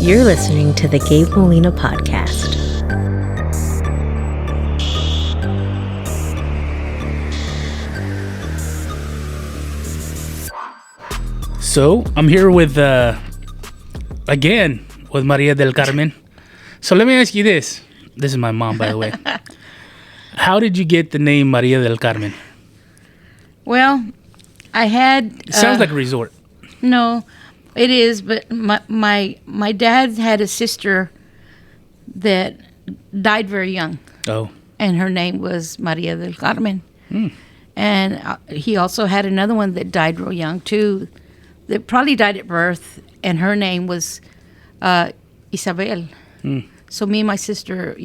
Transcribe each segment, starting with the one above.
You're listening to the Gabe Molina podcast. So I'm here with, again, with Maria del Carmen. So let me ask you this. This is my mom, by the way. How did you get the name Maria del Carmen? Well, I had... It sounds like a resort. No, it is, but my dad had a sister that died very young. Oh. And her name was Maria del Carmen. And he also had another one that died real young, too, that probably died at birth, and her name was Isabel. So me and my sister,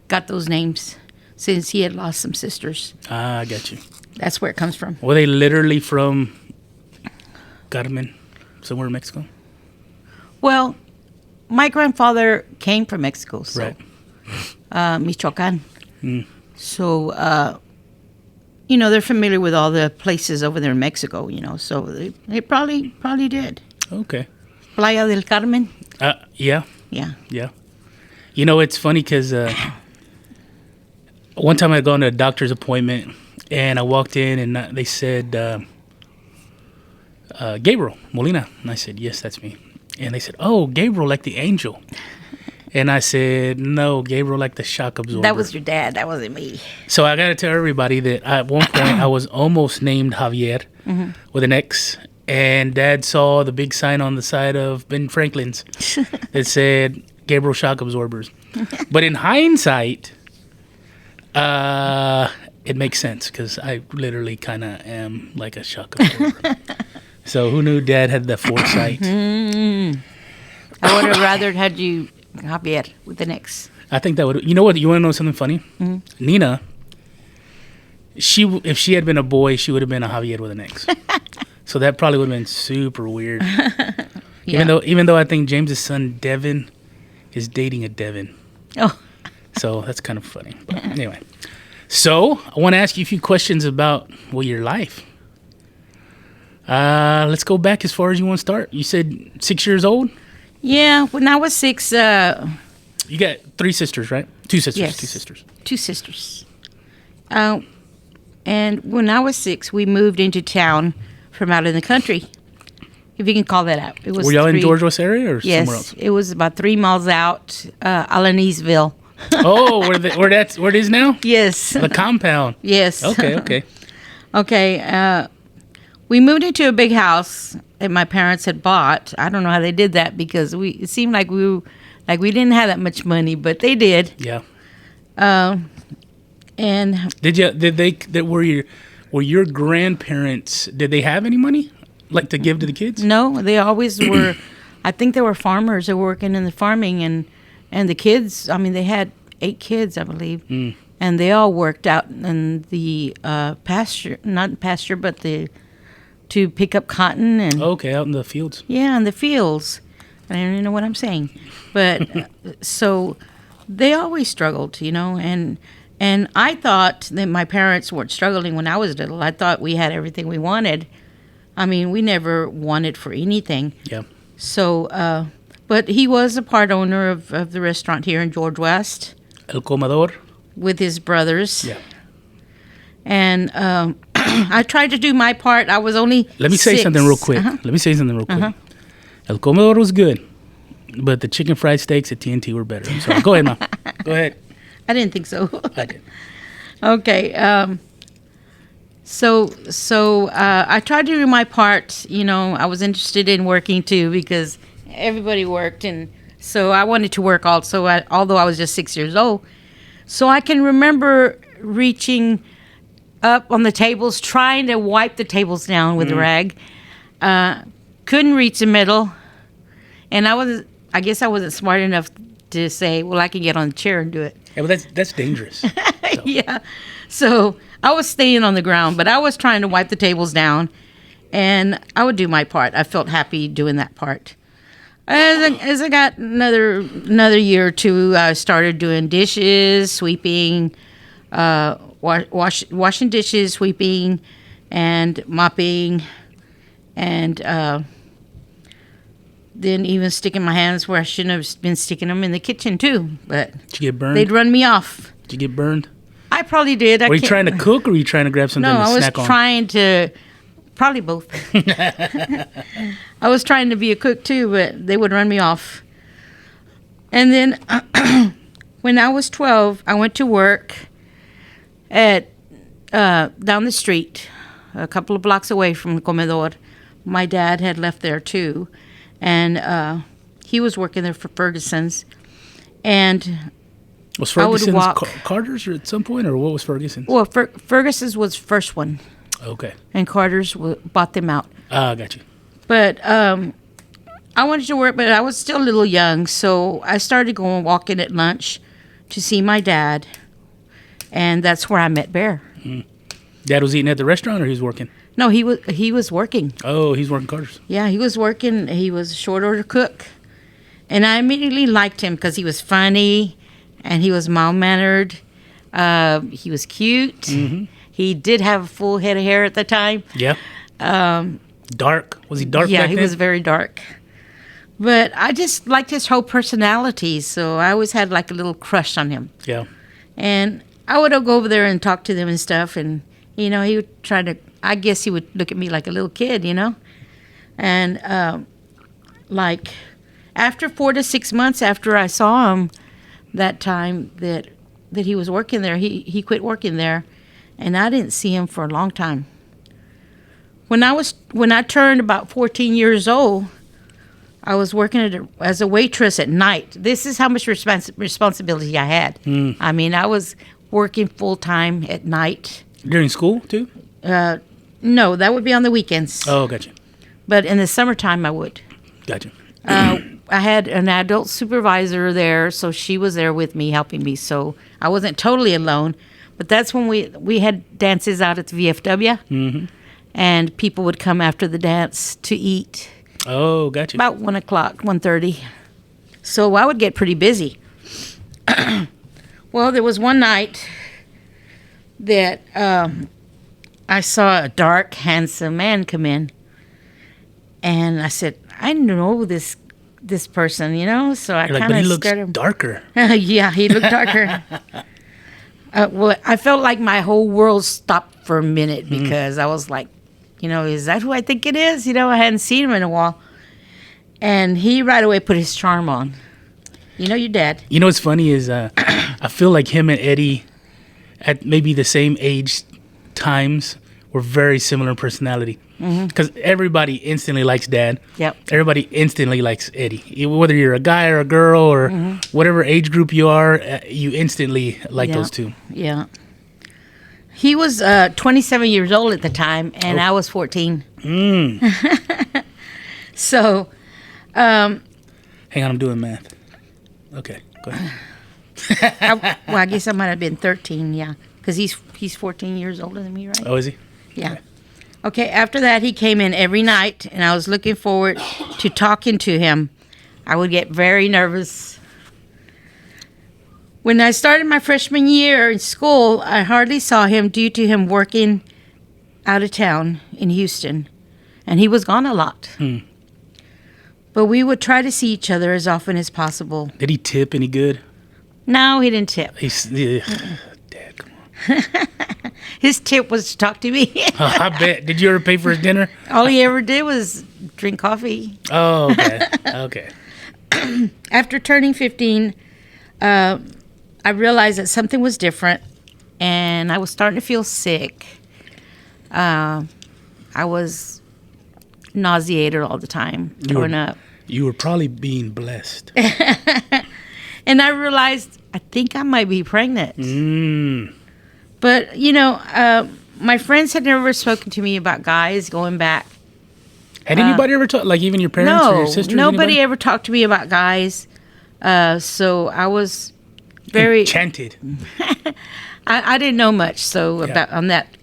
got those names since he had lost some sisters. Ah, I got you. That's where it comes from. Were they literally from Carmen, somewhere in Mexico? Well, my grandfather came from Mexico, so, Right. Michoacan. So, they're familiar with all the places over there in Mexico, so they probably did. Okay. Playa del Carmen? Yeah. Yeah. Yeah. It's funny because one time I had gone to a doctor's appointment and I walked in and they said, Gabriel Molina. And I said, yes, that's me. And they said, oh, Gabriel, like the angel. And I said, no, Gabriel, like the shock absorber. That was your dad. That wasn't me. So I got to tell everybody that at one point I was almost named Javier with an X. And Dad saw the big sign on the side of Ben Franklin's that said Gabriel Shock Absorbers. But in hindsight, it makes sense because I literally kind of am like a shock absorber. So who knew Dad had the foresight? I would have rather had you Javier with an X. I think that would. You know what? You want to know something funny? Nina, if she had been a boy, she would have been a Javier with an X. So that probably would have been super weird. Yeah. Even though I think James's son Devin is dating a Devin. Oh. So that's kind of funny. But anyway, so I want to ask you a few questions about your life. Let's go back as far as you want to start. You said 6 years old? Yeah, when I was 6... You got 3 sisters, right? 2 sisters. Yes. 2 sisters. 2 sisters. And when I was 6, we moved into town from out in the country, if you can call that out. It was Were y'all in George West area or somewhere else? Yes, it was about 3 miles out, Alanisville. Oh, where it is now? Yes. The compound. Yes. Okay. Okay. We moved into a big house that my parents had bought. I don't know how they did that because it seemed like we didn't have that much money, but they did. Yeah. And were your grandparents, did they have any money like to give to the kids? no, they always were. I think they were farmers. They were working in the farming, and the kids. I mean, they had 8 kids, I believe, and they all worked out in the pasture, not pasture, but to pick up cotton and Okay, out in the fields. yeah, in the fields. I don't even know what I'm saying, but so they always struggled, and I thought that my parents weren't struggling when I was little. I thought we had everything we wanted. I mean, we never wanted for anything. Yeah. So, but he was a part owner of the restaurant here in George West El Comador. with his brothers. Yeah. And I tried to do my part. I was only Let me say 6. something real quick. El Comador was good, but the chicken fried steaks at TNT were better. I'm sorry. Go ahead, Mom. Go ahead. I didn't think so. I did. Okay. So I tried to do my part. I was interested in working too because everybody worked, and so I wanted to work also. Although I was just 6 years old, so I can remember reaching up on the tables, trying to wipe the tables down with a rag. Couldn't reach the middle, and I guess I wasn't smart enough to say, well, I can get on the chair and do it. Yeah, but that's dangerous. So. Yeah. So I was staying on the ground, but I was trying to wipe the tables down, and I would do my part. I felt happy doing that part. As I got another year or two, I started doing dishes, sweeping, washing dishes, sweeping, and mopping, and then even sticking my hands where I shouldn't have been sticking them in the kitchen too. But Did you get burned? they'd run me off. Did you get burned? I probably did. Were you trying to cook, or were you trying to grab something No, to I was snack on? trying to, probably both. I was trying to be a cook too, but they would run me off. And then when I was 12, I went to work at down the street, a couple of blocks away from Comedor. My dad had left there too, and he was working there for Ferguson's. And Was Ferguson's walk. Carter's at some point, or what was Ferguson's? well, Ferguson's was first one, Okay. and Carter's bought them out. Ah, got you. But I wanted to work, but I was still a little young, so I started going walking at lunch to see my dad, and that's where I met Bear. Dad was eating at the restaurant, or he was working? No, he was working. Oh, he's working Carter's. Yeah, he was working. He was a short order cook, and I immediately liked him because he was funny, and he was mild mannered. He was cute. Mm-hmm. He did have a full head of hair at the time. Yeah. Dark. Was he dark? Yeah, back he then? was very dark. But I just liked his whole personality, so I always had like a little crush on him. Yeah. And I would go over there and talk to them and stuff, and he would try to. I guess he would look at me like a little kid, And like after 4 to 6 months after I saw him, that time that he was working there, he quit working there, and I didn't see him for a long time. When I turned about 14 years old, I was working as a waitress at night. This is how much responsibility I had. I mean, I was working full time at night. During school too? No, that would be on the weekends. Oh, gotcha. But in the summertime, I would. Gotcha. I had an adult supervisor there, so she was there with me, helping me. So I wasn't totally alone. But that's when we had dances out at the VFW, and people would come after the dance to eat. Oh, gotcha. About 1 o'clock, 1:30. So I would get pretty busy. Well, there was one night that I saw a dark, handsome man come in, and I said, I know this person, So I You're like, kind but he of looks scared him. darker. Yeah, he looked darker. Well, I felt like my whole world stopped for a minute because I was like, is that who I think it is? I hadn't seen him in a while. And he right away put his charm on. Your dad. What's funny is I feel like him and Eddie at maybe the same age times were very similar in personality. Because everybody instantly likes Dad. Yep. Everybody instantly likes Eddie. Whether you're a guy or a girl or whatever age group you are, you instantly like those two. Yeah. He was 27 years old at the time, and I was 14. So, hang on, I'm doing math. Okay, go ahead. I guess I might have been 13, yeah. Because he's 14 years older than me, right? Oh, is he? Yeah. Okay, after that, he came in every night, and I was looking forward to talking to him. I would get very nervous. When I started my freshman year in school, I hardly saw him due to him working out of town in Houston, and he was gone a lot. But we would try to see each other as often as possible. Did he tip any good? No, he didn't tip. Dad, come on. His tip was to talk to me. I bet. Did you ever pay for his dinner? All he ever did was drink coffee. Oh, okay. Okay. After turning 15, I realized that something was different, and I was starting to feel sick. I was nauseated all the time growing up. You were probably being blessed. And I realized I think I might be pregnant. But, my friends had never spoken to me about guys going back. Had anybody ever talked, like even your parents or your sisters? Nobody anybody? ever talked to me about guys. So I was very enchanted. I didn't know much about on that.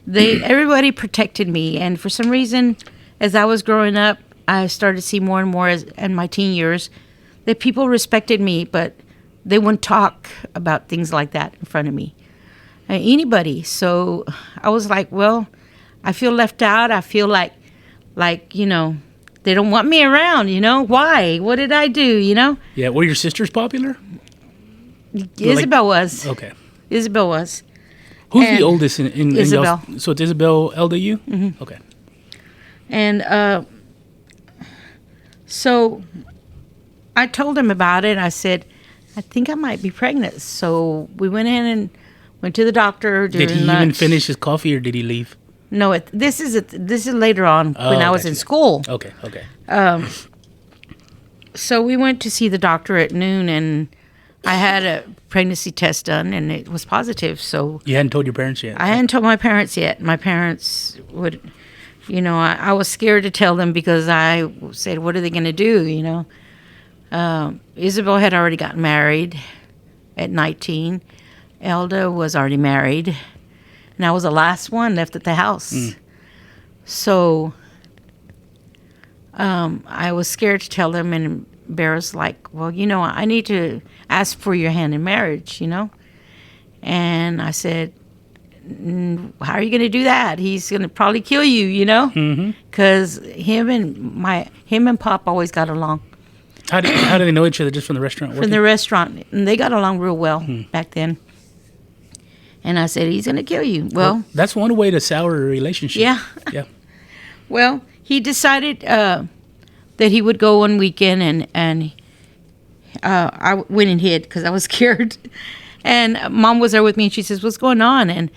Everybody protected me, and for some reason, as I was growing up, I started to see more and more in my teen years that people respected me, but they wouldn't talk about things like that in front of me. Anybody. So I was like, well, I feel left out. I feel like they don't want me around, Why? What did I do, Yeah. Were your sisters popular? Isabel was. Okay. Isabel was. Who's And the oldest in Isabel. So it's Isabel LDU? Mm-hmm. Okay. And so I told him about it. I said, I think I might be pregnant. So we went in and went to the doctor during Did he lunch. even finish his coffee or did he leave? No, this is later on when I was in school. Okay. So we went to see the doctor at noon, and I had a pregnancy test done, and it was positive. So You hadn't told your parents yet? I hadn't told my parents yet. My parents would, I was scared to tell them because I said, what are they going to do, Isabel had already gotten married at 19. Elda was already married. And I was the last one left at the house. So I was scared to tell them, and Bear's like, well, I need to ask for your hand in marriage, And I said, how are you going to do that? He's going to probably kill you, because him and Pop always got along. How do they know each other? Just from the restaurant? From the restaurant. And they got along real well back then. And I said, he's going to kill you. Well, that's one way to sour a relationship. Yeah. Yeah. Well, he decided that he would go one weekend, and I went and hid because I was scared. And Mom was there with me, and she says, what's going on? And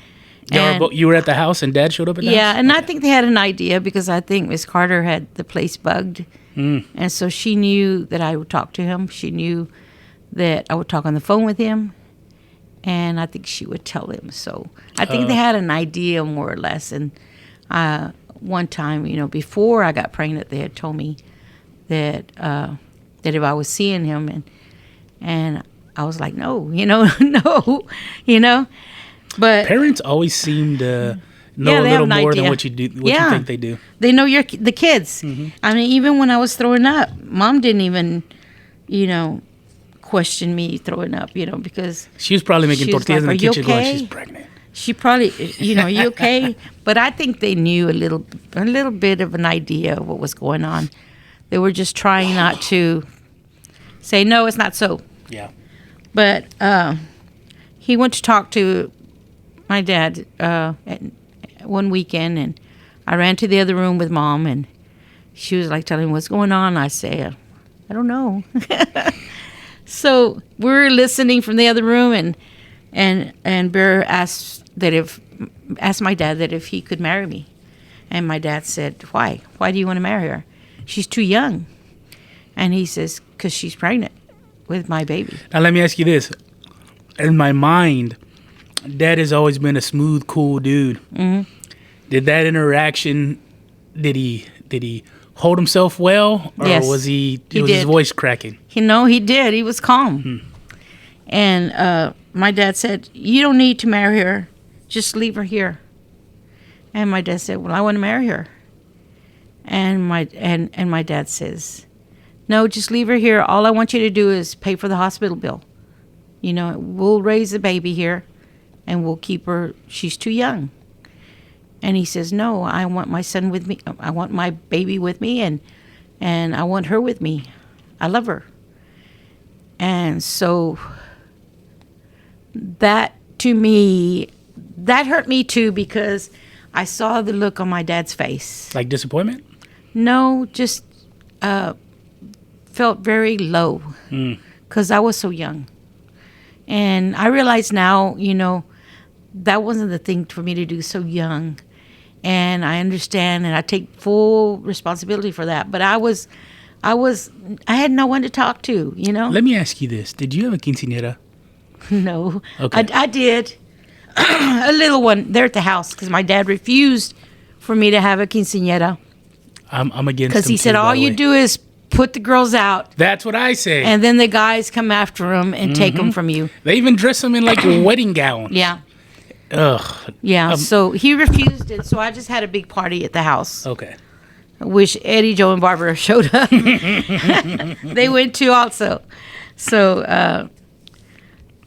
you were at the house and Dad showed up at the house? Yeah, and I think they had an idea because I think Miss Carter had the place bugged. And so she knew that I would talk to him. She knew that I would talk on the phone with him. And I think she would tell him. So I think they had an idea more or less. And one time, before I got pregnant, they had told me that if I was seeing him, and I was like, no, no, But parents always seem to know a little more than what you do, you think they do. They know the kids. I mean, even when I was throwing up, Mom didn't even, question me throwing up, because she was probably making tortillas like, in the kitchen okay? going, she's pregnant. She probably, you okay? But I think they knew a little bit of an idea of what was going on. They were just trying not to say, no, it's not so. Yeah. But he went to talk to my dad one weekend, and I ran to the other room with Mom, and she was like telling me what's going on. I say, I don't know. So we're listening from the other room, and Bear asked my dad that if he could marry me, and my dad said, why do you want to marry her? She's too young. And he says, because she's pregnant with my baby. Now let me ask you this: in my mind, Dad has always been a smooth, cool dude. Did that interaction, did he hold himself well, or yes, was he his voice cracking? He did. He was calm. And my dad said, you don't need to marry her. Just leave her here. And my dad said, well, I want to marry her. And my dad says, no, just leave her here. All I want you to do is pay for the hospital bill. We'll raise the baby here, and we'll keep her. She's too young. And he says, no, I want my son with me. I want my baby with me, and I want her with me. I love her. And so that, to me, that hurt me too, because I saw the look on my dad's face. Like disappointment? No, just felt very low because I was so young. And I realize now, that wasn't the thing for me to do so young. And I understand, and I take full responsibility for that. But I had no one to talk to, Let me ask you this. Did you have a quinceañera? No. Okay. I did. A little one there at the house, because my dad refused for me to have a quinceañera. I'm against because he said, all you do is put the girls out. That's what I say. And then the guys come after them and take them from you. They even dress them in like wedding gowns. Yeah. Ugh. Yeah. So he refused it. So I just had a big party at the house. Okay. I wish Eddie, Joe, and Barbara showed up. They went too also. So,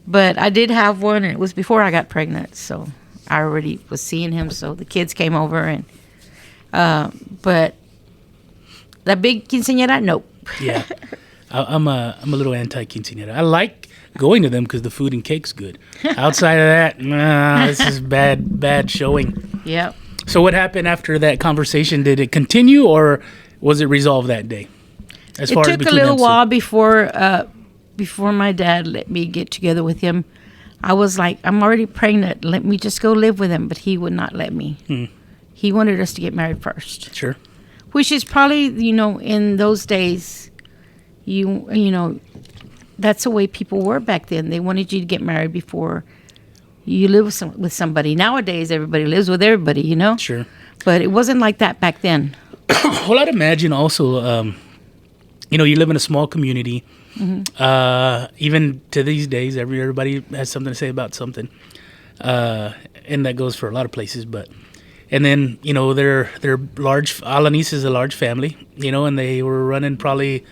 but I did have one, and it was before I got pregnant. So I already was seeing him. So the kids came over, and but That big quinceañera, nope. Yeah, I'm a little anti-quinceañera. I like going to them because the food and cake's good. Outside of that, nah, this is bad showing. Yeah. So what happened after that conversation? Did it continue or was it resolved that day? As It far as took a between little them two? while before my dad let me get together with him. I was like, I'm already pregnant. Let me just go live with him. But he would not let me. He wanted us to get married first. Sure. Which is probably, in those days, you know, that's the way people were back then. They wanted you to get married before you live with somebody. Nowadays, everybody lives with everybody, Sure. But it wasn't like that back then. Well, I'd imagine also, you live in a small community. Even to these days, everybody has something to say about something, and that goes for a lot of places. And then they're large. Alanis is a large family, and they were running probably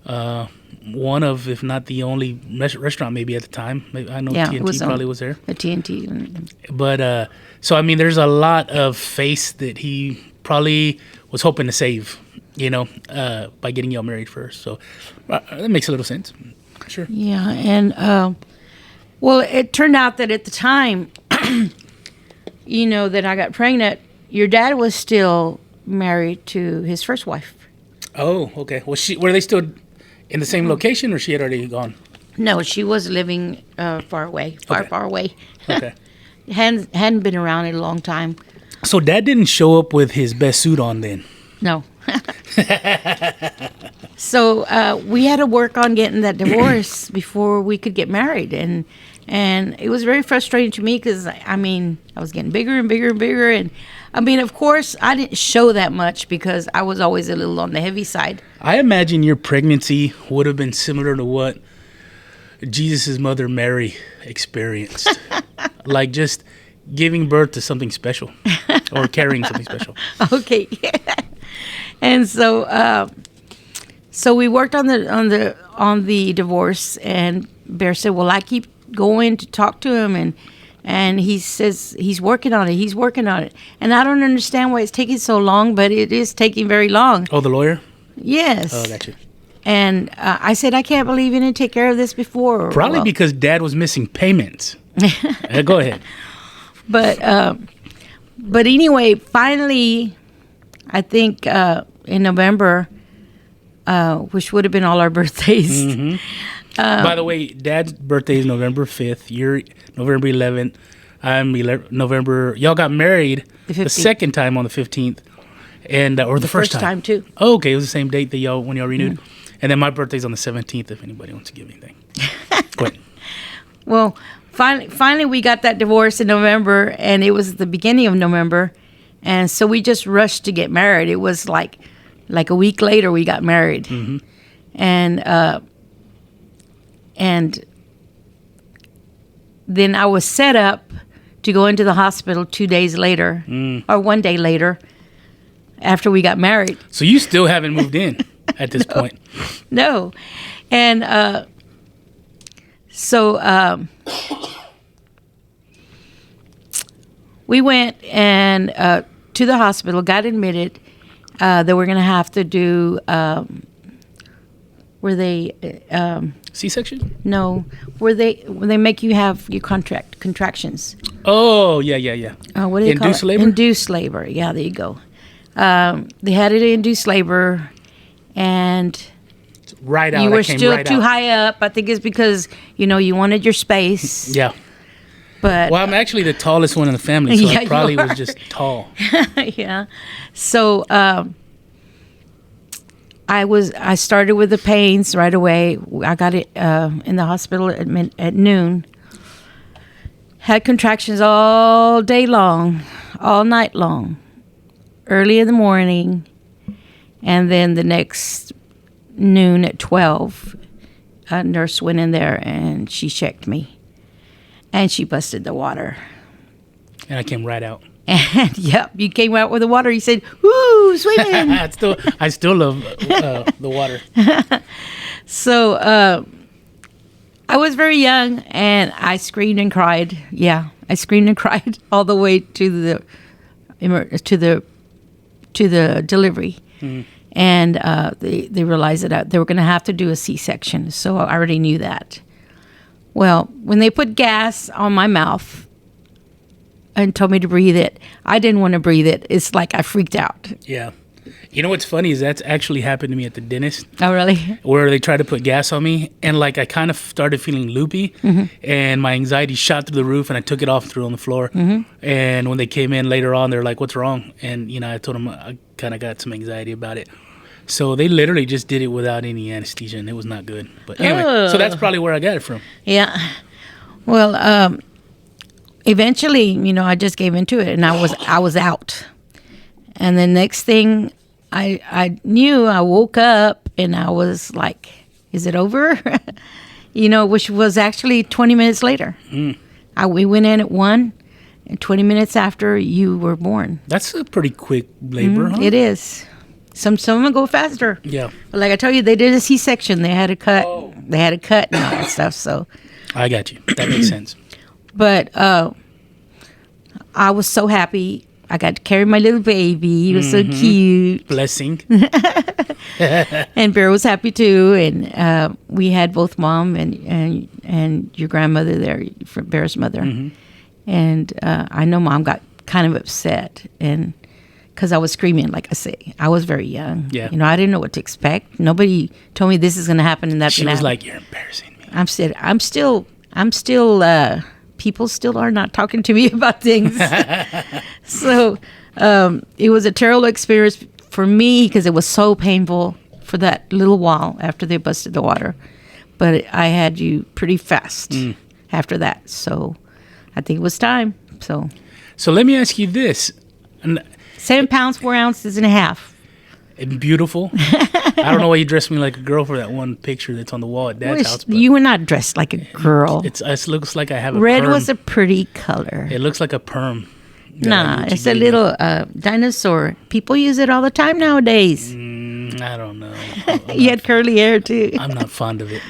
one of, if not the only restaurant maybe at the time. I know TNT probably was there. The TNT. But so I mean, there's a lot of face that he probably was hoping to save. By getting y'all married first. So that makes a little sense. Sure. Yeah. And, well, it turned out that at the time, that I got pregnant, your dad was still married to his first wife. Oh, okay. Were they still in the same location or she had already gone? No, she was living far away, far away. Okay. hadn't been around in a long time. So dad didn't show up with his best suit on then? No. So we had to work on getting that divorce before we could get married, and it was very frustrating to me because I was getting bigger and bigger and bigger, and of course I didn't show that much because I was always a little on the heavy side. I imagine your pregnancy would have been similar to what Jesus' mother Mary experienced, like just giving birth to something special or carrying something special. Okay. And so we worked on the divorce, and Bear said, "Well, I keep going to talk to him, and he says he's working on it, and I don't understand why it's taking so long, but it is taking very long." Oh, the lawyer? Yes. Oh, gotcha. And I said, "I can't believe you didn't take care of this before." Probably because Dad was missing payments. Go ahead. But anyway, finally, I think in November, which would have been all our birthdays. Mm-hmm. By the way, Dad's birthday is November 5th. You're November 11th. I'm November. Y'all got married the second time on the 15th, and or the first time too. Oh, okay, it was the same date that when y'all renewed. Mm-hmm. And then my birthday's on the 17th. If anybody wants to give anything, go ahead. Well, finally, we got that divorce in November, and it was the beginning of November, and so we just rushed to get married. It was like a week later we got married, mm-hmm. and then I was set up to go into the hospital 2 days later, or 1 day later, after we got married. So you still haven't moved in at this point? No, and so we went and to the hospital, got admitted. They were going to have to do, C-section? No, when they make you have your contractions. Oh, yeah. What do they call it? Induced labor? Induced labor. Yeah, there you go. They had it in induced labor, and right out. You were still too high up. I think it's because you wanted your space. Yeah. But I'm actually the tallest one in the family, so I probably was just tall. Yeah. So I started with the pains right away. I got it in the hospital at noon. Had contractions all day long, all night long, early in the morning, and then the next noon at 12, a nurse went in there and she checked me. And she busted the water. And I came right out. And yep, you came out with the water. You said, "Woo, swimming!" I still love the water. So I was very young, and I screamed and cried. Yeah, I screamed and cried all the way to the delivery. and they realized that they were going to have to do a C-section. So I already knew that. Well, when they put gas on my mouth and told me to breathe it, I didn't want to breathe it. It's like I freaked out. Yeah. You know what's funny is that's actually happened to me at the dentist. Oh, really? Where they tried to put gas on me, and like I kind of started feeling loopy, and my anxiety shot through the roof, and I took it off and threw it on the floor. And when they came in later on, they're like, "What's wrong?" And I told them I kind of got some anxiety about it. So they literally just did it without any anesthesia, and it was not good. But anyway, so that's probably where I got it from. Yeah. Well, eventually, I just gave into it, and I was out. And the next thing I knew, I woke up and I was like, is it over? Which was actually 20 minutes later. We went in at 1, and 20 minutes after you were born. That's a pretty quick labor, huh? It is. Some of them go faster. Yeah. But like I told you, they did a C-section. They had a cut. Oh. They had a cut and all that stuff. So I got you. That makes sense. But I was so happy. I got to carry my little baby. He was so cute. Blessing. And Bear was happy too. And we had both Mom and your grandmother there, Bear's mother. And I know Mom got kind of upset, and because I was screaming, like I say, I was very young. Yeah. I didn't know what to expect. Nobody told me this is going to happen and that's going to happen. She was like, "You're embarrassing me." I'm still. People still are not talking to me about things. So it was a terrible experience for me because it was so painful for that little while after they busted the water. But I had you pretty fast after that. So I think it was time. So let me ask you this. 7 pounds, 4 ounces and a half. And beautiful. I don't know why you dressed me like a girl for that one picture that's on the wall at Dad's house. But you were not dressed like a girl. It looks like I have a red perm. was a pretty color. It looks like a perm. Nah, it's a little dinosaur. People use it all the time nowadays. I don't know. You had curly hair too. I'm not fond of it.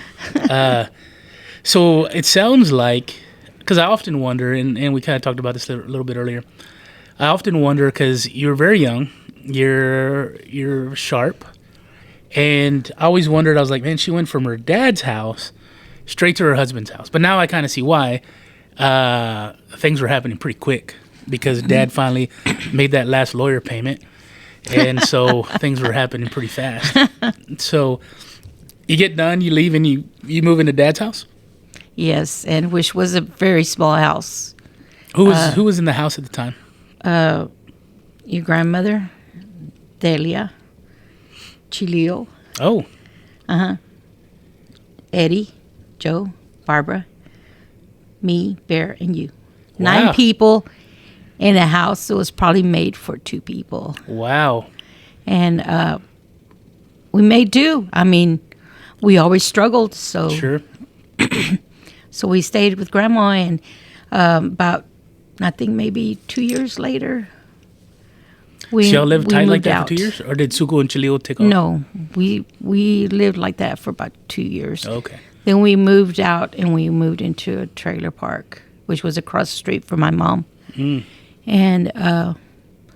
So it sounds like, because I often wonder, and we kind of talked about this a little bit earlier. I often wonder because you're very young. You're sharp, and I always wondered. I was like, man, she went from her dad's house straight to her husband's house. But now I kind of see why. Things were happening pretty quick because Dad finally made that last lawyer payment, and so things were happening pretty fast. So you get done, you leave, and you move into Dad's house. Yes, and which was a very small house. Who was in the house at the time? Your grandmother, Delia, Chilio. Oh. Eddie, Joe, Barbara, me, Bear, and you. Wow. 9 people in a house that was probably made for 2 people. Wow. And we made do. I mean, we always struggled. So Sure. So we stayed with Grandma, and about, I think maybe 2 years later, So y'all lived tight like that out. for 2 years? Or did Suko and Chilio take off? No, we lived like that for about 2 years. Okay. Then we moved out, and we moved into a trailer park, which was across the street from my mom. And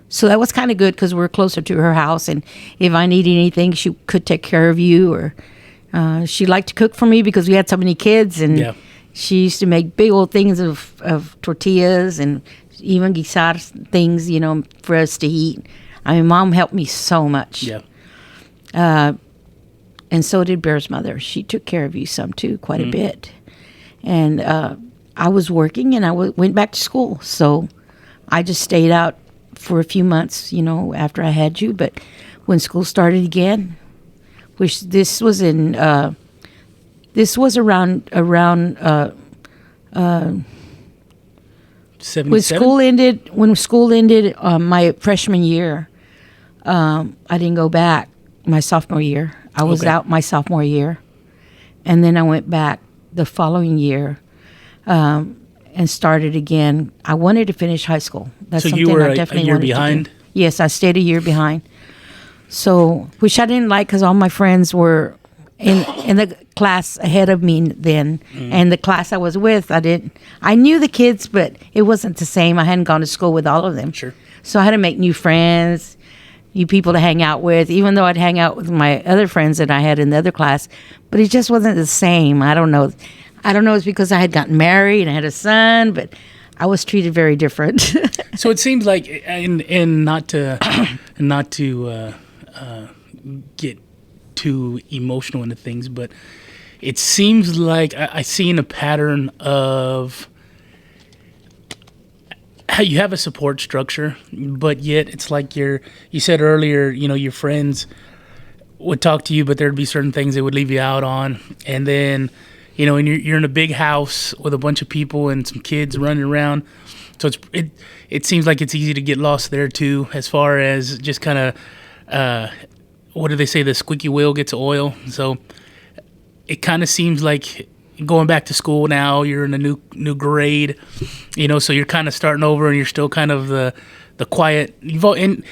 so that was kind of good because we're closer to her house, and if I needed anything, she could take care of you. Or she liked to cook for me because we had so many kids, and she used to make big old things of tortillas and even guisar things, for us to eat. I mean, Mom helped me so much. Yeah. And so did Bear's mother. She took care of you some too, quite a bit. And I was working, and I went back to school. So I just stayed out for a few months, after I had you. But when school started again, which this was around 77? When school ended, my freshman year, I didn't go back my sophomore year. I was out my sophomore year. And then I went back the following year and started again. I wanted to finish high school. That's so something you were I definitely a year wanted behind? to do. Yes, I stayed a year behind. So, which I didn't like because all my friends were in the class ahead of me then, and the class I was with, I knew the kids, but it wasn't the same. I hadn't gone to school with all of them. Sure. So I had to make new friends, you people to hang out with, even though I'd hang out with my other friends that I had in the other class, but it just wasn't the same. I don't know. It's because I had gotten married and I had a son, but I was treated very different. So it seems like, and not to get too emotional into things, but it seems like I seen a pattern of how you have a support structure, but yet it's like you said earlier, your friends would talk to you, but there'd be certain things they would leave you out on. And then, and you're in a big house with a bunch of people and some kids running around. So it seems like it's easy to get lost there too, as far as just kind of, what do they say? The squeaky wheel gets oil. So it kind of seems like going back to school now, you're in a new grade, so you're kind of starting over and you're still kind of the quiet. And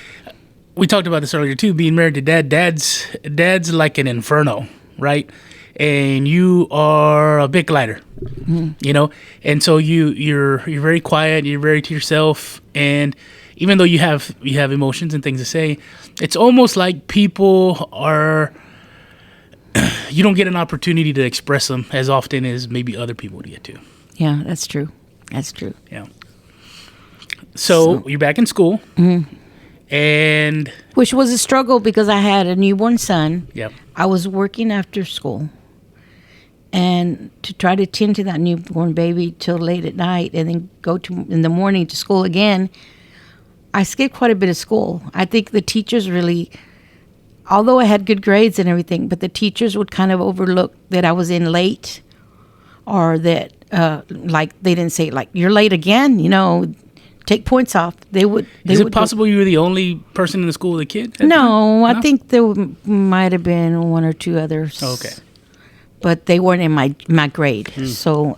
we talked about this earlier too, being married to dad's like an inferno, right? And you are a big lighter, and so you're very quiet, you're very to yourself, and even though you have emotions and things to say, it's almost like people are, you don't get an opportunity to express them as often as maybe other people would get to. Yeah, that's true. Yeah. So you're back in school, and which was a struggle because I had a newborn son. Yep. I was working after school, and to try to tend to that newborn baby till late at night, and then go in the morning to school again. I skipped quite a bit of school. I think the teachers really, although I had good grades and everything, but the teachers would kind of overlook that I was in late, or that like they didn't say like you're late again. Take points off. Is it possible you were the only person in the school with a kid? No, I think there might have been one or two others. Oh, okay. But they weren't in my grade. So,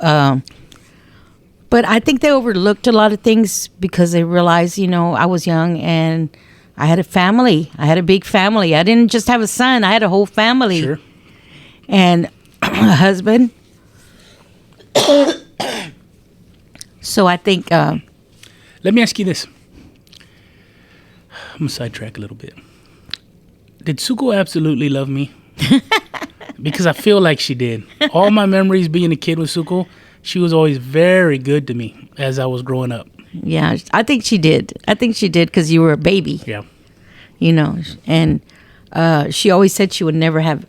but I think they overlooked a lot of things because they realized, I was young and I had a family. I had a big family. I didn't just have a son. I had a whole family. Sure. And a husband. So I think... let me ask you this. I'm going to sidetrack a little bit. Did Suko absolutely love me? Because I feel like she did. All my memories being a kid with Suko, she was always very good to me as I was growing up. Yeah, I think she did. Because you were a baby. Yeah. And she always said she would never have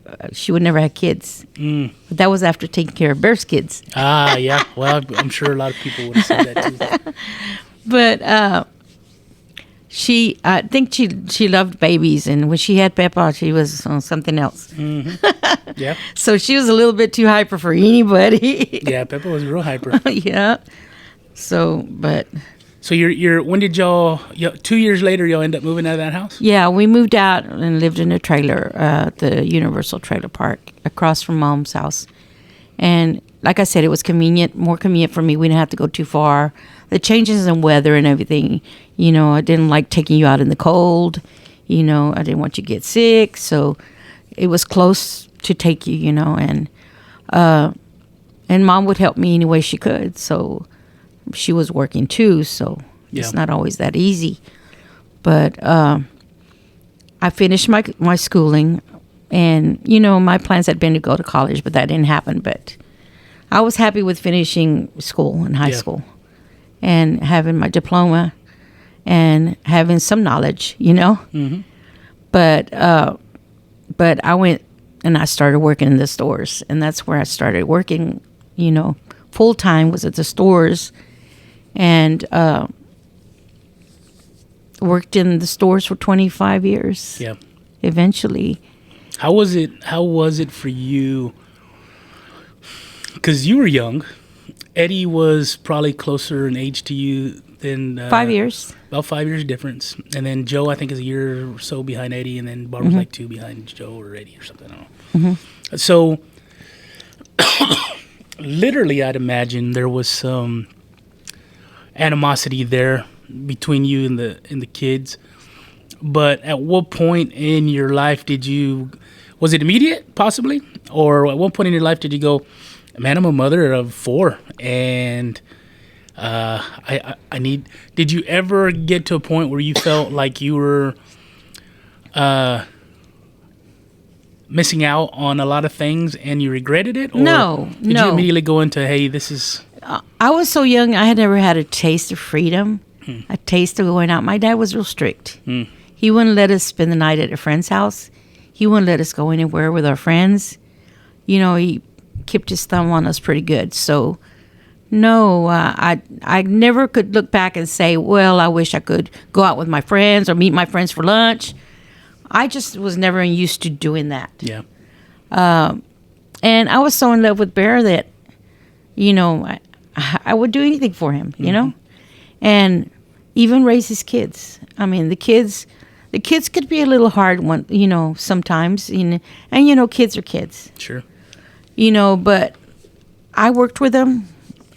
kids. But that was after taking care of Bear's kids. Ah, yeah. Well, I'm sure a lot of people would have said that too. But I think she loved babies, and when she had Peppa, she was on something else. Mm-hmm. Yeah. So she was a little bit too hyper for anybody. Yeah, Peppa was real hyper. Yeah. So, but. So when did y'all 2 years later y'all end up moving out of that house? Yeah, we moved out and lived in a trailer at the Universal Trailer Park across from Mom's house. And like I said, it was more convenient for me. We didn't have to go too far. The changes in weather and everything, I didn't like taking you out in the cold. I didn't want you to get sick. So it was close to take you, and Mom would help me any way she could. So she was working too, so it's not always that easy. But I finished my schooling, and my plans had been to go to college, but that didn't happen. But I was happy with finishing school in high school and having my diploma and having some knowledge, Mm-hmm. But I went and I started working in the stores, and that's where I started working. Full time was at the stores. And worked in the stores for 25 years. Yeah. Eventually. How was it for you? Because you were young. Eddie was probably closer in age to you than 5 years. About 5 years difference. And then Joe, I think, is a year or so behind Eddie, and then Barbara's like 2 behind Joe or Eddie or something. I don't know. Mm-hmm. So literally, I'd imagine there was some animosity there between you and the kids. But at what point in your life was it immediate possibly, or at what point in your life did you go, man, I'm a mother of 4 and did you ever get to a point where you felt like you were missing out on a lot of things and you regretted it? Or No. Did you immediately go into, hey, this is... I was so young, I had never had a taste of freedom, a taste of going out. My dad was real strict. He wouldn't let us spend the night at a friend's house. He wouldn't let us go anywhere with our friends. You know, he kept his thumb on us pretty good. So, no, I never could look back and say, well, I wish I could go out with my friends or meet my friends for lunch. I just was never used to doing that. Yeah. And I was so in love with Bear that, you know, I would do anything for him, you know, and even raise his kids. I mean, the kids could be a little hard one, you know, sometimes, and you know, kids are kids. Sure. You know, but I worked with them.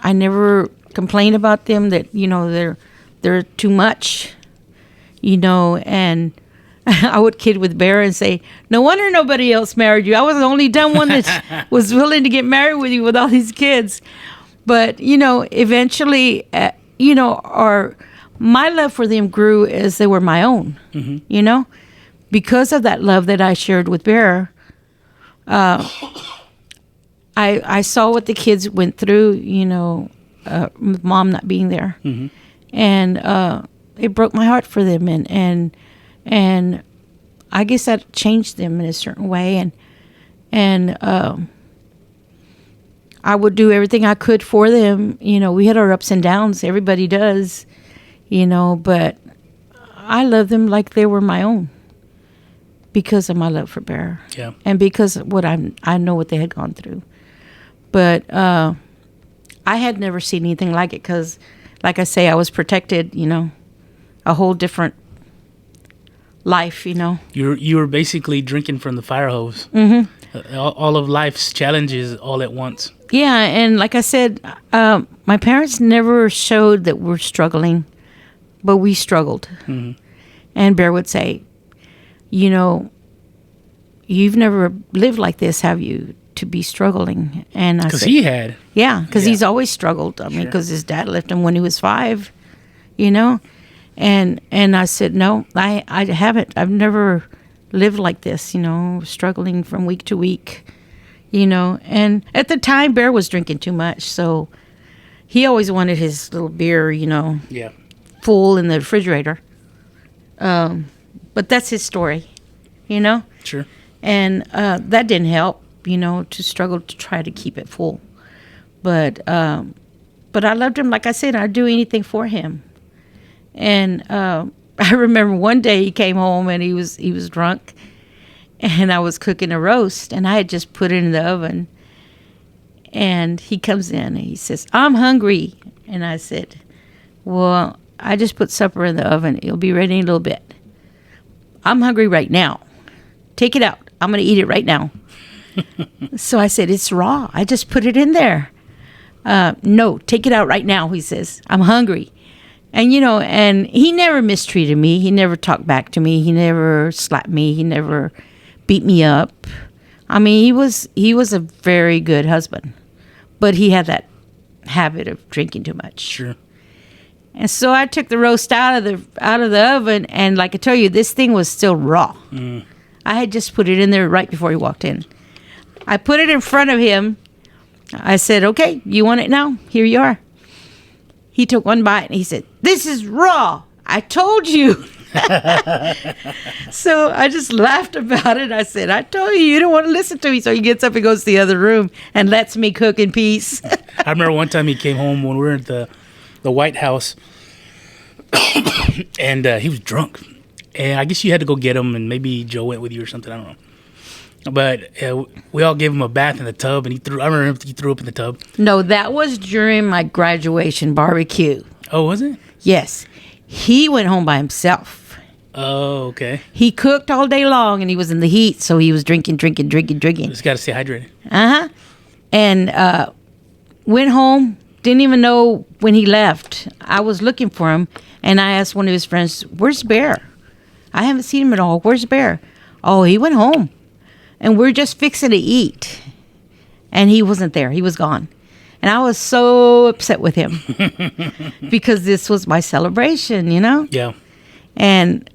I never complained about them that, you know, they're too much, you know, and I would kid with Bear and say, no wonder nobody else married you. I was the only dumb one that was willing to get married with you with all these kids. But, you know, eventually, you know, my love for them grew as they were my own, you know, because of that love that I shared with Bear. I saw what the kids went through, you know, with Mom not being there. And it broke my heart for them. And I guess that changed them in a certain way. And I would do everything I could for them. You know, we had our ups and downs. Everybody does, you know, but I love them like they were my own because of my love for Bear. Yeah. And because of what I know what they had gone through. But I had never seen anything like it because, like I say, I was protected, you know, a whole different life, you know. You were basically drinking from the fire hose. All of life's challenges all at once. Yeah, and like I said, my parents never showed that we're struggling, but we struggled. And Bear would say, you know, you've never lived like this, have you, to be struggling? And I said, because he had. Yeah, because he's always struggled. I mean, because his dad left him when he was 5, you know. And I said, no, I haven't. I've never lived like this, you know, struggling from week to week, you know. And at the time, Bear was drinking too much, so he always wanted his little beer, you know, full in the refrigerator. But that's his story, you know. Sure. And that didn't help, you know, to struggle to try to keep it full. But I loved him. Like I said, I'd do anything for him. And I remember one day he came home and he was drunk, and I was cooking a roast, and I had just put it in the oven. And he comes in and he says, I'm hungry. And I said, well, I just put supper in the oven. It'll be ready in a little bit. I'm hungry right now. Take it out. I'm going to eat it right now. So I said, it's raw. I just put it in there. No, take it out right now, he says. I'm hungry. And, you know, and he never mistreated me. He never talked back to me. He never slapped me. He never beat me up. I mean, he was a very good husband. But he had that habit of drinking too much. Sure. And so I took the roast out of the oven, and like I tell you, this thing was still raw. I had just put it in there right before he walked in. I put it in front of him. I said, okay, you want it now? Here you are. He took one bite and he said, this is raw. I told you. So I just laughed about it. I said, I told you, you don't want to listen to me. So he gets up and goes to the other room and lets me cook in peace. I remember one time he came home when we were at the White House, and he was drunk. And I guess you had to go get him, and maybe Joe went with you or something. I don't know. But we all gave him a bath in the tub, and I remember he threw up in the tub. No, that was during my graduation barbecue. Oh, was it? Yes. He went home by himself. Oh, okay. He cooked all day long, and he was in the heat, so he was drinking. Just got to stay hydrated. Uh-huh. And went home, didn't even know when he left. I was looking for him, and I asked one of his friends, where's Bear? I haven't seen him at all. Where's Bear? Oh, he went home. And we're just fixing to eat. And he wasn't there. He was gone. And I was so upset with him because this was my celebration, you know? Yeah. And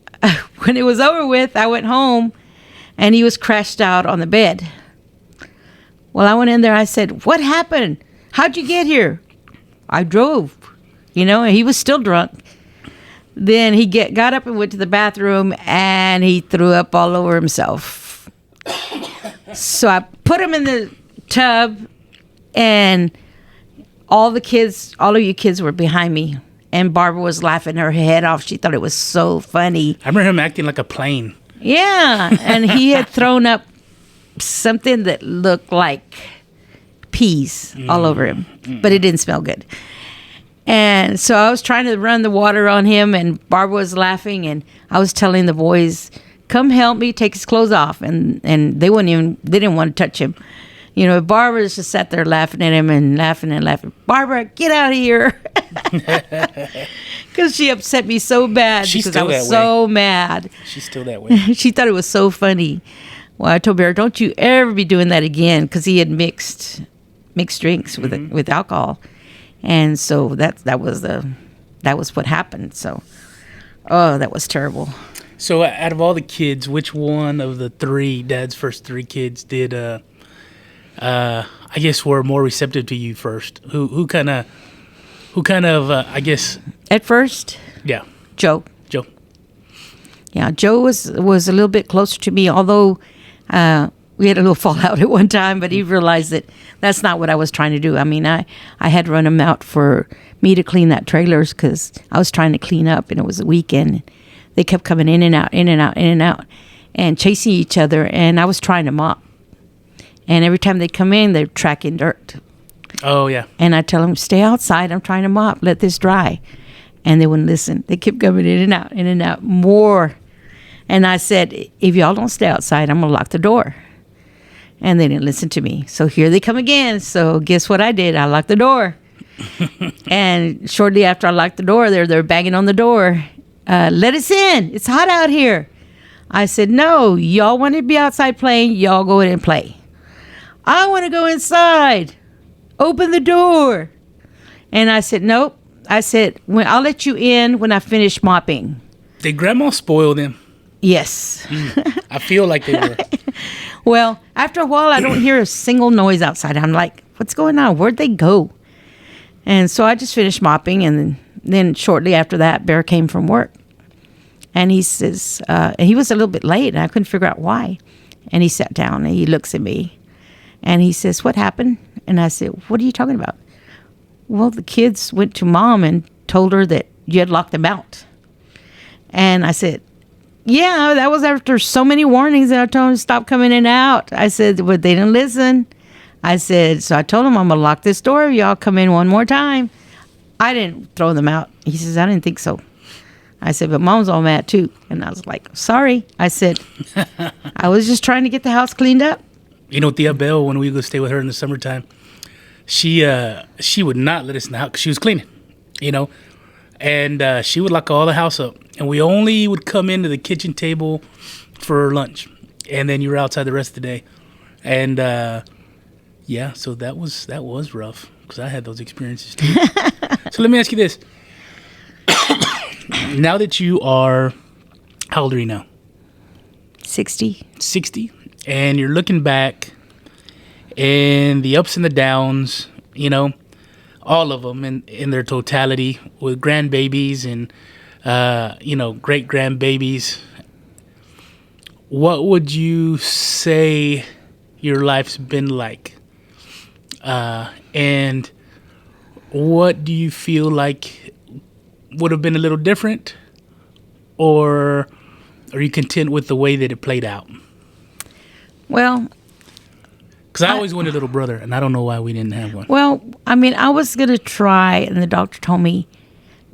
when it was over with, I went home, and he was crashed out on the bed. Well, I went in there. I said, "What happened? How'd you get here?" "I drove," and he was still drunk. Then he got up and went to the bathroom, and he threw up all over himself. So I put him in the tub, and all of you kids were behind me. And Barbara was laughing her head off. She thought it was so funny. I remember him acting like a plane. Yeah, and he had thrown up something that looked like peas all over him, but it didn't smell good. And so I was trying to run the water on him, and Barbara was laughing, and I was telling the boys, "Come help me take his clothes off," and they didn't want to touch him. Barbara just sat there laughing at him and laughing and laughing. "Barbara, get out of here." Because she upset me so bad. She's because still I was that way. so mad. She's still that way. She thought it was so funny. Well, I told Bear, "Don't you ever be doing that again," because he had mixed drinks with alcohol, and so that was what happened. So, that was terrible. So, out of all the kids, which one of the three, Dad's first three kids, did I guess were more receptive to you first? Who kind of I guess At first, yeah, Joe. Joe. Yeah, Joe was a little bit closer to me, although we had a little fallout at one time, but he realized that that's not what I was trying to do. I mean, I had run him out for me to clean that trailers because I was trying to clean up, and it was a weekend. They kept coming in and out, in and out, in and out, and chasing each other, and I was trying to mop. And every time they come in, they're tracking dirt. Oh, yeah. And I tell them, "Stay outside. I'm trying to mop. Let this dry." And they wouldn't listen. They kept coming in and out, more. And I said, "If y'all don't stay outside, I'm going to lock the door." And they didn't listen to me. So here they come again. So guess what I did? I locked the door. And shortly after I locked the door, they're banging on the door. "Let us in. It's hot out here." I said, "No, y'all want to be outside playing. Y'all go in and play. I want to go inside. Open the door." And I said, "Nope." I said, "I'll let you in when I finish mopping." Did Grandma spoil them? Yes. I feel like they were. Well, after a while, I don't hear a single noise outside. I'm like, "What's going on? Where'd they go?" And so I just finished mopping, and then shortly after that, Bear came from work. And he says, and he was a little bit late, and I couldn't figure out why. And he sat down, and he looks at me, and he says, "What happened?" And I said, "What are you talking about?" "Well, the kids went to Mom and told her that you had locked them out." And I said, "Yeah, that was after so many warnings that I told them to stop coming in and out." I said, "But they didn't listen." I said, "So I told them I'm going to lock this door if y'all come in one more time." I didn't throw them out. He says, "I didn't think so." I said, "But Mom's all mad too." And I was like, "Sorry." I said, "I was just trying to get the house cleaned up." Tia Bell, when we would go stay with her in the summertime, she would not let us in the house because she was cleaning, and she would lock all the house up, and we only would come into the kitchen table for lunch, and then you were outside the rest of the day, and so that was rough because I had those experiences too. So let me ask you this: now that you are, how old are you now? 60. 60, and you're looking back and the ups and the downs, all of them in their totality with grandbabies and, great grandbabies. What would you say your life's been like? And what do you feel like would have been a little different, or are you content with the way that it played out? Well, because I always wanted a little brother, and I don't know why we didn't have one. well, I mean, I was going to try, and the doctor told me,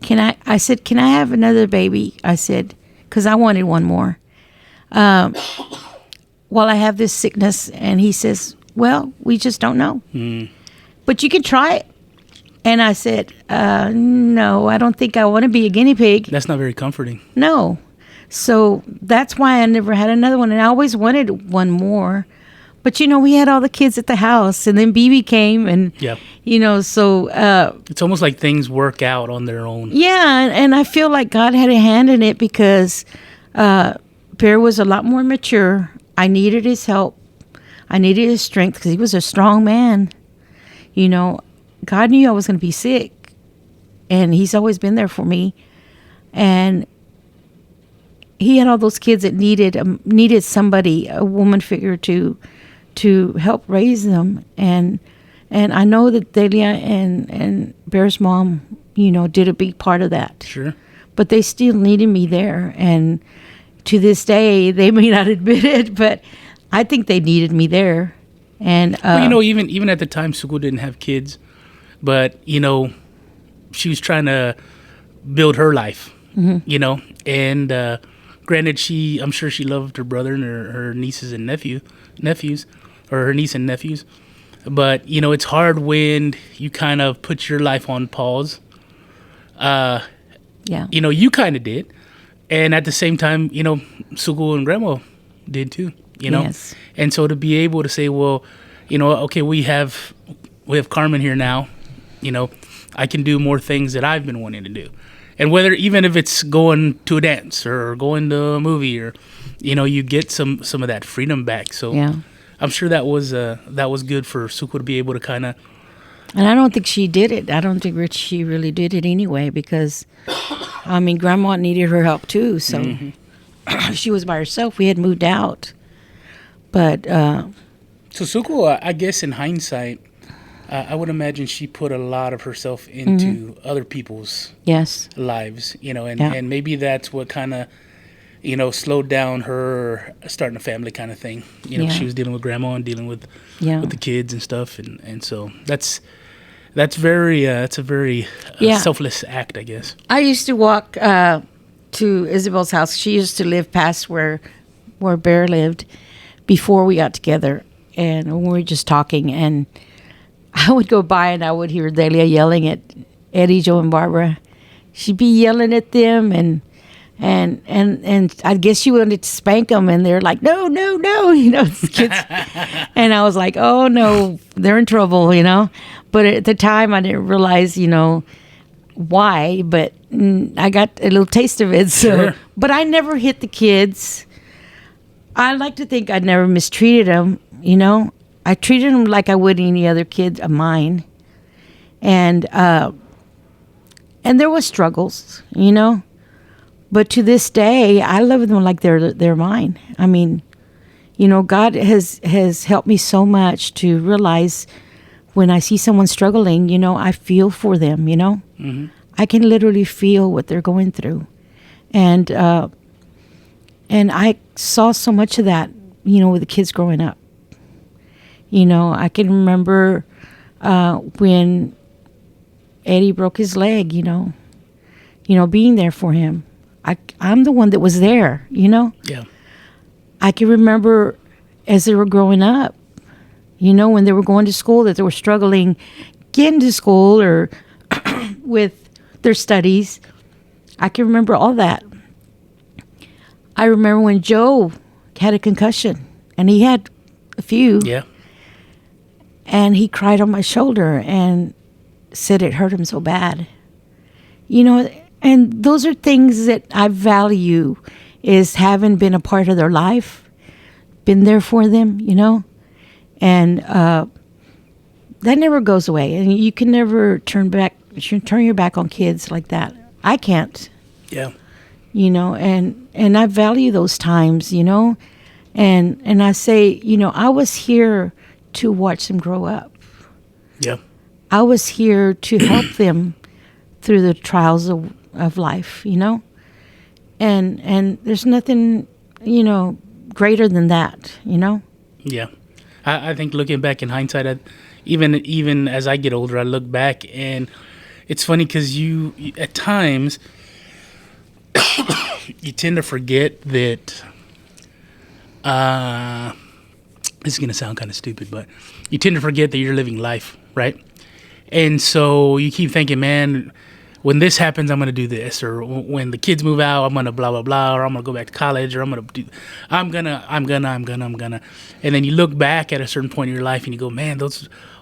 I said, "Can I have another baby?" I said, because I wanted one more. While I have this sickness, and he says, "Well, we just don't know. But you can try it." And I said, "No, I don't think I want to be a guinea pig." That's not very comforting. No. So that's why I never had another one. And I always wanted one more. But, we had all the kids at the house. And then BB came. And, so. It's almost like things work out on their own. Yeah. And I feel like God had a hand in it because Bear was a lot more mature. I needed his help. I needed his strength because he was a strong man. You know, God knew I was going to be sick, and he's always been there for me. And he had all those kids that needed somebody, a woman figure to help raise them. And I know that Delia and Bear's mom, you know, did a big part of that. Sure. But they still needed me there. And to this day, they may not admit it, but I think they needed me there. And well, you know, even at the time, Suku didn't have kids, but you know, she was trying to build her life. You know, and granted, I'm sure she loved her brother and her nieces and nephews, or her niece and nephews. But you know, it's hard when you kind of put your life on pause. yeah, You know, you kind of did, and at the same time, you know, Suku and Grandma did too. You know, Yes. and so to be able to say, well, you know, okay, we have Carmen here now. You know, I can do more things that I've been wanting to do. And whether, even if it's going to a dance or going to a movie, or, you know, you get some of that freedom back. So yeah. I'm sure that was good for Suko to be able to kind of. And I don't think she did it. I don't think she really did it anyway, because, I mean, Grandma needed her help too. So she was by herself. We had moved out. But So Suko, I guess in hindsight, I would imagine she put a lot of herself into other people's yes, lives, you know, and, Yeah. and maybe that's what kind of, you know, slowed down her starting a family kind of thing. You know, Yeah. she was dealing with Grandma and dealing with Yeah. the kids and stuff, and so that's a very Yeah. selfless act, I guess. I used to walk to Isabel's house. She used to live past where Bear lived before we got together, and we were just talking, and I would go by and I would hear Delia yelling at Eddie, Joe, and Barbara. She'd be yelling at them, and I guess she wanted to spank them, and they're like, no, you know, kids. And I was like, oh no, they're in trouble, you know. But at the time, I didn't realize, you know, why. But I got a little taste of it. So, Sure. But I never hit the kids. I like to think I never mistreated them, you know. I treated them like I would any other kid of mine, and there was struggles, you know. But to this day, I love them like they're mine. I mean, you know, God has helped me so much to realize when I see someone struggling, you know, I feel for them. You know, I can literally feel what they're going through, and I saw so much of that, you know, with the kids growing up. You know, I can remember when Eddie broke his leg, you know, being there for him. I'm the one that was there, you know. Yeah. I can remember as they were growing up, you know, when they were going to school, that they were struggling getting to school or with their studies. I can remember all that. I remember when Joe had a concussion, and he had a few. Yeah. And he cried on my shoulder and said it hurt him so bad. You know, and those are things that I value, is having been a part of their life, been there for them, you know. And that never goes away. And you can never turn your back on kids like that. I can't. Yeah. You know, and I value those times, you know. And I say, you know, I was here to watch them grow up. Yeah. I was here to help them through the trials of life, you know? And there's nothing, you know, greater than that, you know? Yeah. I think looking back in hindsight, even as I get older, I look back, and it's funny because you at times you tend to forget that this is going to sound kind of stupid, but you tend to forget that you're living life, right? And so you keep thinking, man, when this happens, I'm going to do this, or when the kids move out, I'm going to blah, blah, blah, or I'm going to go back to college, or I'm going to, and then you look back at a certain point in your life and you go, man,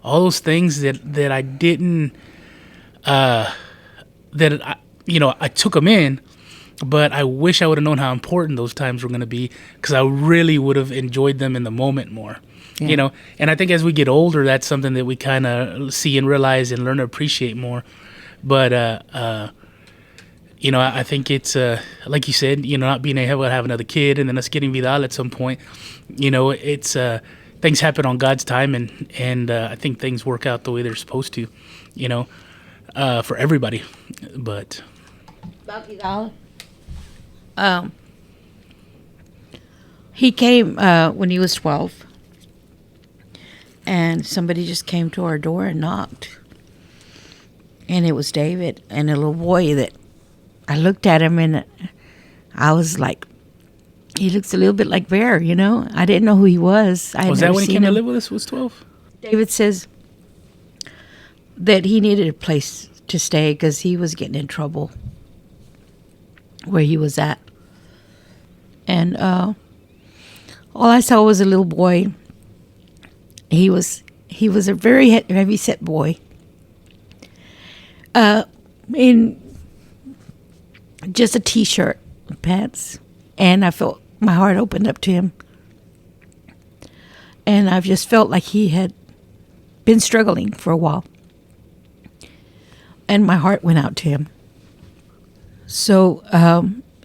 all those things that I didn't, I took them in, but I wish I would have known how important those times were going to be, because I really would have enjoyed them in the moment more. Yeah. And I think as we get older, that's something that we kind of see and realize and learn to appreciate more. But I think it's like you said, not being able to have another kid, and then us getting Vidal at some point. It's things happen on God's time, and I think things work out the way they're supposed to, for everybody. But About Vidal? He came when he was 12, and somebody just came to our door and knocked. And it was David and a little boy that I looked at him, and I was like, he looks a little bit like Bear, I didn't know who he was. I had was that never when he seen came to him. live with us? Was 12? David says that he needed a place to stay because he was getting in trouble where he was at. And all I saw was a little boy. He was a very heavy set boy. In just a t-shirt and pants. And I felt my heart opened up to him. And I've just felt like he had been struggling for a while. And my heart went out to him. So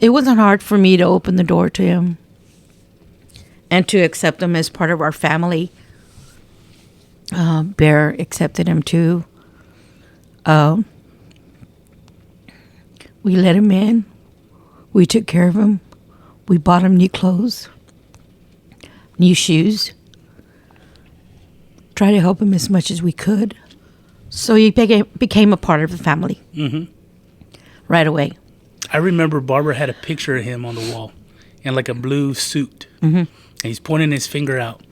it wasn't hard for me to open the door to him and to accept him as part of our family. Bear accepted him too. We let him in. We took care of him. We bought him new clothes, new shoes. Tried to help him as much as we could. So he became a part of the family right away. I remember Barbara had a picture of him on the wall in like a blue suit. And he's pointing his finger out.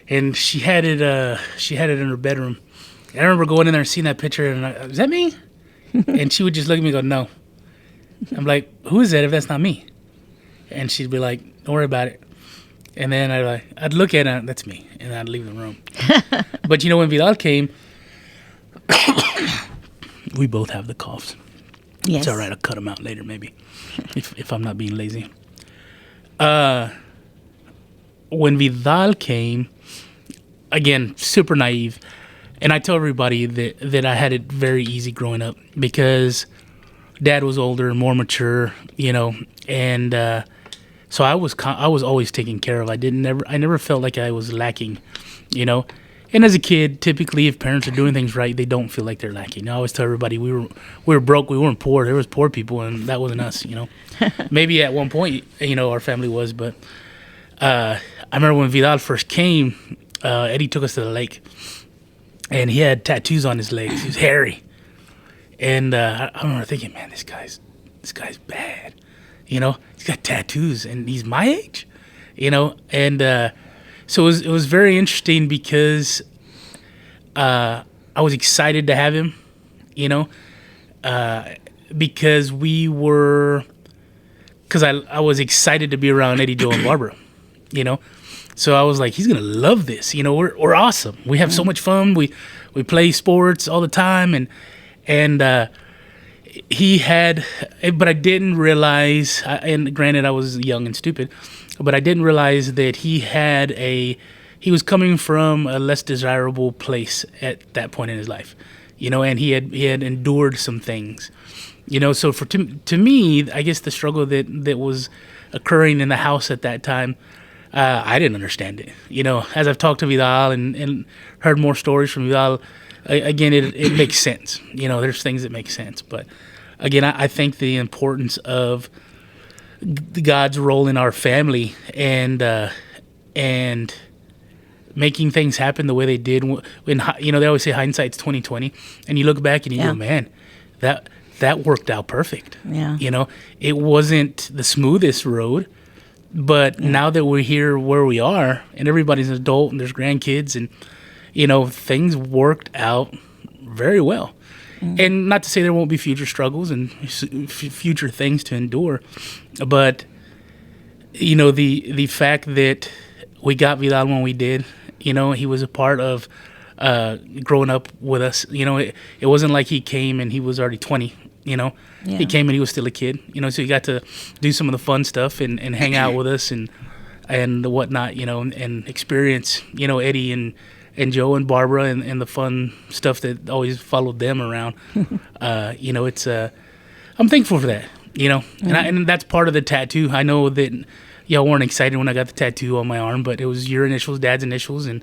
And she had it in her bedroom. And I remember going in there and seeing that picture, and is that me? And she would just look at me and go, no. I'm like, who is that if that's not me? And she'd be like, don't worry about it. And then I'd look at it, that's me, and I'd leave the room. But when Vidal came, we both have the coughs. Yes. It's all right. I'll cut them out later, maybe, if I'm not being lazy. When Vidal came, again, super naive, and I tell everybody that I had it very easy growing up because Dad was older, more mature, and so I was always taken care of. I never felt like I was lacking, And as a kid, typically, if parents are doing things right, they don't feel like they're lacking. I always tell everybody we were broke, we weren't poor. There was poor people, and that wasn't us. Maybe at one point, our family was, but I remember when Vidal first came, Eddie took us to the lake, and he had tattoos on his legs. He was hairy, and I remember thinking, man, this guy's bad. He's got tattoos, and he's my age, and. So it was very interesting because I was excited to have him, because I was excited to be around Eddie, Joe, and Barbara, So I was like, he's gonna love this, we're awesome. We have so much fun. We play sports all the time, and he had, but I didn't realize. And granted, I was young and stupid. But I didn't realize that he was coming from a less desirable place at that point in his life, and he had endured some things, So to me, I guess the struggle that was occurring in the house at that time, I didn't understand it. As I've talked to Vidal and heard more stories from Vidal, again, it makes sense. There's things that make sense. But again, I think the importance of God's role in our family and making things happen the way they did. When they always say hindsight's 20/20, and you look back and you go, man, that worked out perfect. Yeah. It wasn't the smoothest road, but now that we're here where we are, and everybody's an adult and there's grandkids, and things worked out very well. And not to say there won't be future struggles and future things to endure, but the fact that we got Vidal when we did, he was a part of growing up with us. It wasn't like he came and he was already 20. You know, Yeah. he came and he was still a kid. You know, so he got to do some of the fun stuff and hang out with us and whatnot. You know, and experience, you know, Eddie and Joe and Barbara and the fun stuff that always followed them around. You know, it's I'm thankful for that. You know, and that's part of the tattoo. I know that y'all weren't excited when I got the tattoo on my arm, but it was your initials, Dad's initials, and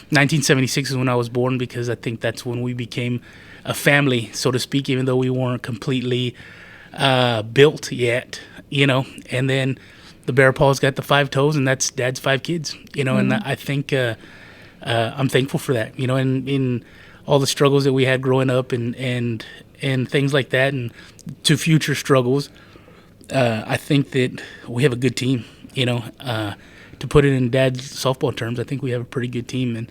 1976 is when I was born, because I think that's when we became a family, so to speak, even though we weren't completely built yet, you know. And then the bear paw's got the 5 toes, and that's Dad's 5 kids, you know. And I think I'm thankful for that, you know, and in all the struggles that we had growing up and things like that, and to future struggles. I think that we have a good team, you know. To put it in Dad's softball terms, I think we have a pretty good team, and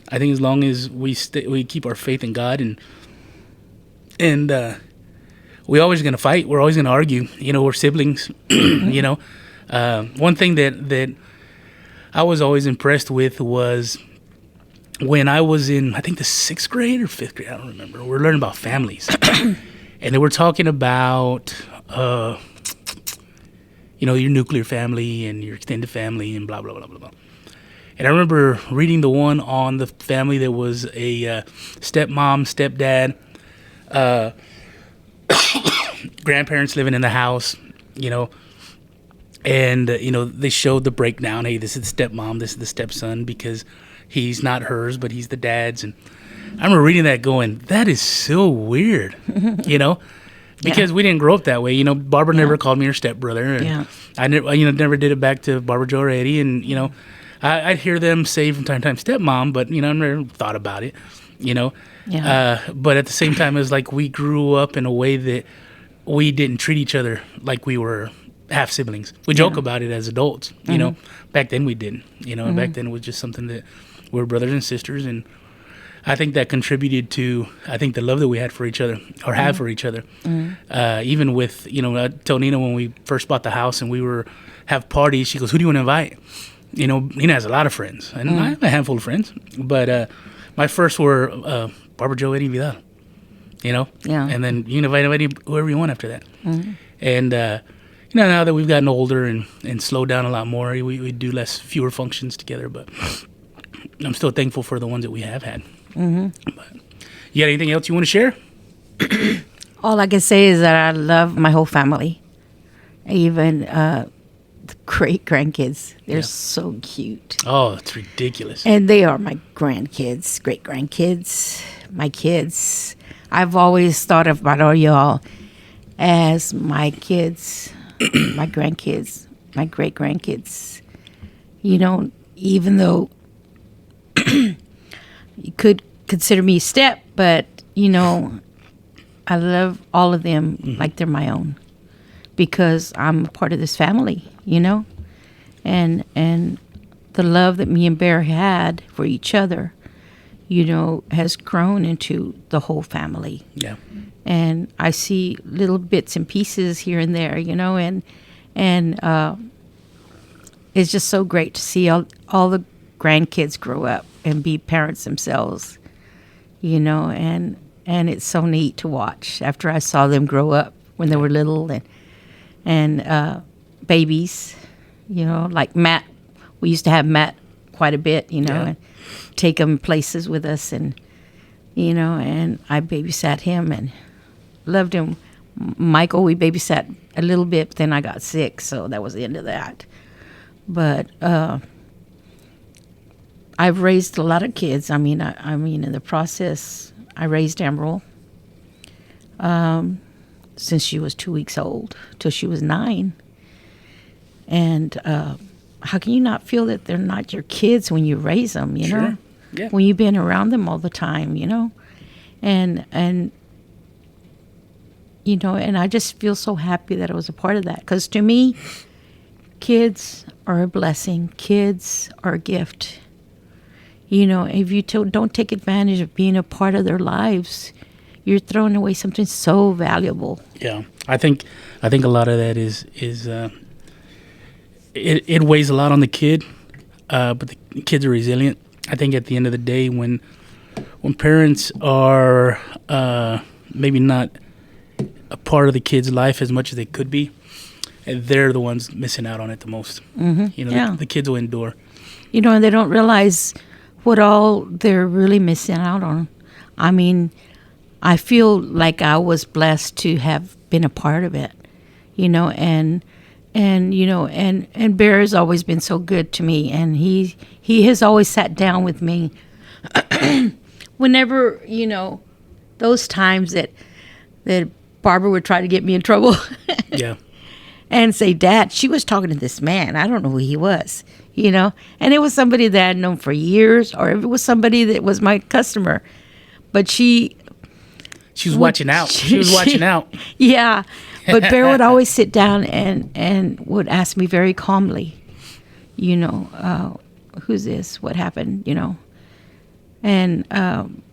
I think as long as we keep our faith in God, and we're always going to fight, we're always going to argue, you know, we're siblings, you know. One thing that I was always impressed with was when I was in, I think, the 6th grade or 5th grade, I don't remember. We're learning about families, and they were talking about you know, your nuclear family and your extended family and blah, blah, blah, blah, blah. And I remember reading the one on the family that was a stepmom, stepdad, grandparents living in the house, you know, and, you know, they showed the breakdown. Hey, this is the stepmom, this is the stepson, because he's not hers, but he's the dad's. And I remember reading that going, that is so weird, you know? Because we didn't grow up that way, you know. Barbara never called me her stepbrother, and I never did it back to Barbara, Joe, or Eddie, and you know, I'd hear them say from time to time stepmom, but you know, I never thought about it, you know. But at the same time, it was like we grew up in a way that we didn't treat each other like we were half siblings. We joke about it as adults, you know. Back then we didn't, you know. And back then it was just something that we were brothers and sisters, and I think that contributed to, I think, the love that we had for each other, or have for each other. Even with, you know, I told Nina when we first bought the house and we were have parties, she goes, who do you want to invite? You know, Nina has a lot of friends, and I have a handful of friends, but my first were Barbara, Joe, Eddie, Vidal, you know? And then you can invite whoever you want after that. And, you know, now that we've gotten older and slowed down a lot more, we do fewer functions together, but I'm still thankful for the ones that we have had. But you got anything else you want to share? All I can say is that I love my whole family, even the great grandkids. They're so cute. Oh, it's ridiculous. And they are my grandkids, great grandkids, my kids. I've always thought about all y'all as my kids, my grandkids, my great grandkids. You know, even though you could consider me step, but you know, I love all of them like they're my own, because I'm a part of this family, you know, and the love that me and Bear had for each other, you know, has grown into the whole family. Yeah. And I see little bits and pieces here and there, you know, and it's just so great to see all the grandkids grow up and be parents themselves, you know, and it's so neat to watch after I saw them grow up when they were little and babies, you know, like Matt. We used to have Matt quite a bit, you know, and take him places with us, and you know, and I babysat him and loved him. Michael, we babysat a little bit, but then I got sick, so that was the end of that. But I've raised a lot of kids. I mean, in the process, I raised Emerald since she was 2 weeks old till she was 9. And how can you not feel that they're not your kids when you raise them? You know, when you've been around them all the time, you know, and you know, and I just feel so happy that I was a part of that, because to me, kids are a blessing. Kids are a gift. You know, if you don't take advantage of being a part of their lives, you're throwing away something so valuable. Yeah, I think a lot of that is it weighs a lot on the kid, but the kids are resilient. I think at the end of the day, when parents are maybe not a part of the kid's life as much as they could be, and they're the ones missing out on it the most. You know, Yeah. the kids will endure. You know, and they don't realize what all they're really missing out on. I mean, I feel like I was blessed to have been a part of it, you know, and you know, and Bear has always been so good to me, and he has always sat down with me whenever, you know, those times that Barbara would try to get me in trouble. Yeah. And say, Dad, she was talking to this man. I don't know who he was, you know. And it was somebody that I'd known for years, or it was somebody that was my customer. But she was watching out. She was watching out. Yeah. But Bear would always sit down and would ask me very calmly, you know, who's this? What happened? You know. And I'm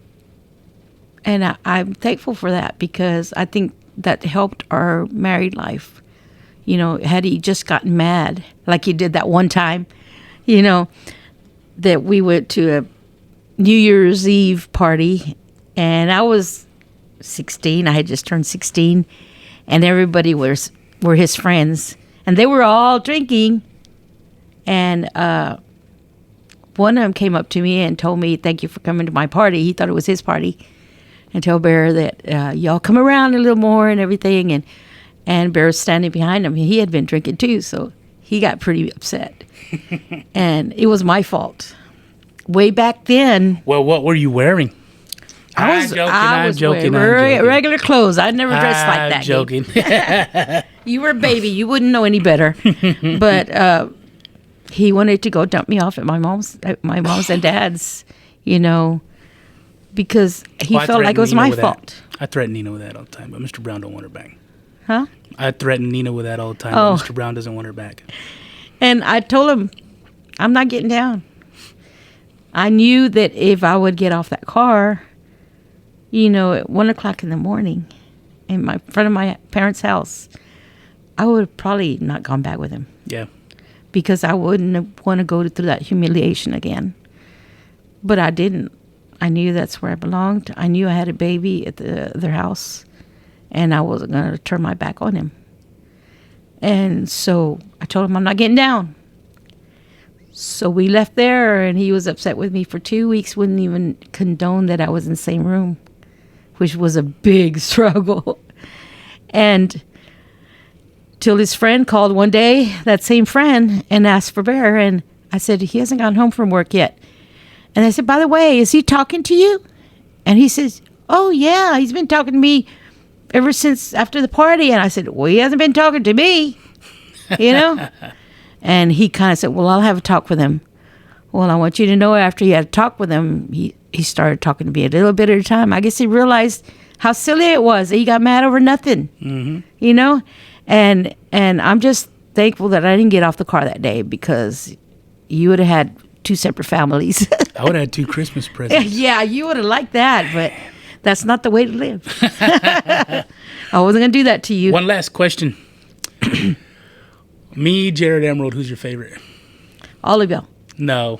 thankful for that, because I think that helped our married life. You know, had he just gotten mad, like he did that one time, you know, that we went to a New Year's Eve party, and I was 16. I had just turned 16, and everybody were his friends, and they were all drinking. And one of them came up to me and told me, "Thank you for coming to my party." He thought it was his party, and told Bear that y'all come around a little more and everything. And Bear was standing behind him. He had been drinking too, so he got pretty upset. And it was my fault. Way back then. Well, what were you wearing? I was wearing regular clothes. I never dressed like that. I'm joking. You were a baby. You wouldn't know any better. But he wanted to go dump me off at my mom's and dad's, you know, because he felt like it was my fault. I threaten Nina with that all the time, but Mr. Brown don't want her back. Huh? I threaten Nina with that all the time, but Mr. Brown doesn't want her back. And I told him, I'm not getting down. I knew that if I would get off that car, you know, at 1 o'clock in the morning in front of my parents' house, I would have probably not gone back with him. Yeah. Because I wouldn't want to go through that humiliation again. But I didn't. I knew that's where I belonged. I knew I had a baby at their house, and I wasn't going to turn my back on him. And so I told him I'm not getting down. So we left there, and he was upset with me for 2 weeks, wouldn't even condone that I was in the same room, which was a big struggle. And till his friend called one day, that same friend, and asked for Bear. And I said, he hasn't gotten home from work yet. And I said, by the way, is he talking to you? And he says, oh, yeah, he's been talking to me ever since after the party. And I said, well, he hasn't been talking to me, you know? And he kind of said, well, I'll have a talk with him. Well, I want you to know, after he had a talk with him, he started talking to me a little bit at a time. I guess he realized how silly it was. He got mad over nothing, you know? And I'm just thankful that I didn't get off the car that day, because you would have had 2 separate families. I would have had 2 Christmas presents. Yeah, you would have liked that, but that's not the way to live. I wasn't going to do that to you. One last question. Me, Jared Emerald, who's your favorite? All of y'all. No.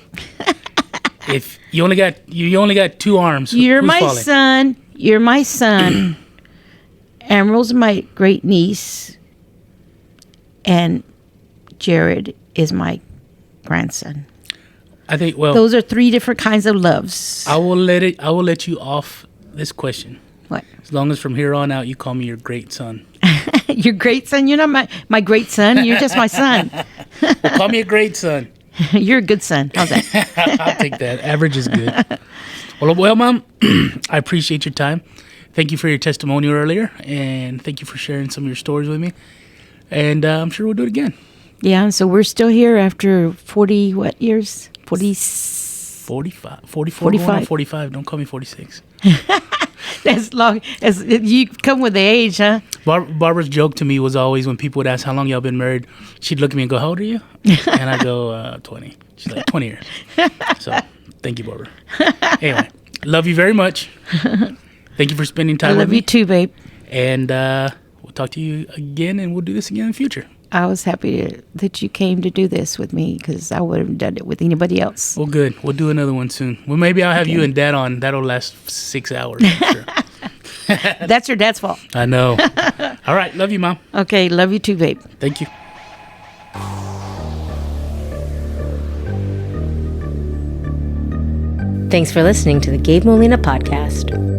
If you only got 2 arms, You're who's my falling? son. You're my son. Emerald's my great niece. And Jared is my grandson. I think, well, Those are 3 different kinds of loves. I will let you off this question. What? As long as from here on out you call me your great son. Your great son? You're not my great son. You're just my son. Well, call me a great son. You're a good son. How's that? I'll take that. Average is good. Well, Mom, I appreciate your time. Thank you for your testimonial earlier, and thank you for sharing some of your stories with me. And I'm sure we'll do it again. Yeah, and so we're still here after 40, what years? 45. 44, 45. Going on 45. Don't call me 46. As long as you come with the age, huh? Barbara's joke to me was always, when people would ask how long y'all been married, she'd look at me and go, how old are you? And I go, 20. She's like, 20 years. So thank you, Barbara. Anyway, love you very much. Thank you for spending time with me. I love you too, babe. And we'll talk to you again, and we'll do this again in the future. I was happy that you came to do this with me, because I would have done it with anybody else. Well, good. We'll do another one soon. Well, maybe I'll have you and Dad on. That'll last 6 hours. I'm sure. That's your dad's fault. I know. All right. Love you, Mom. Okay, love you too, babe. Thank you. Thanks for listening to the Gabe Molina Podcast.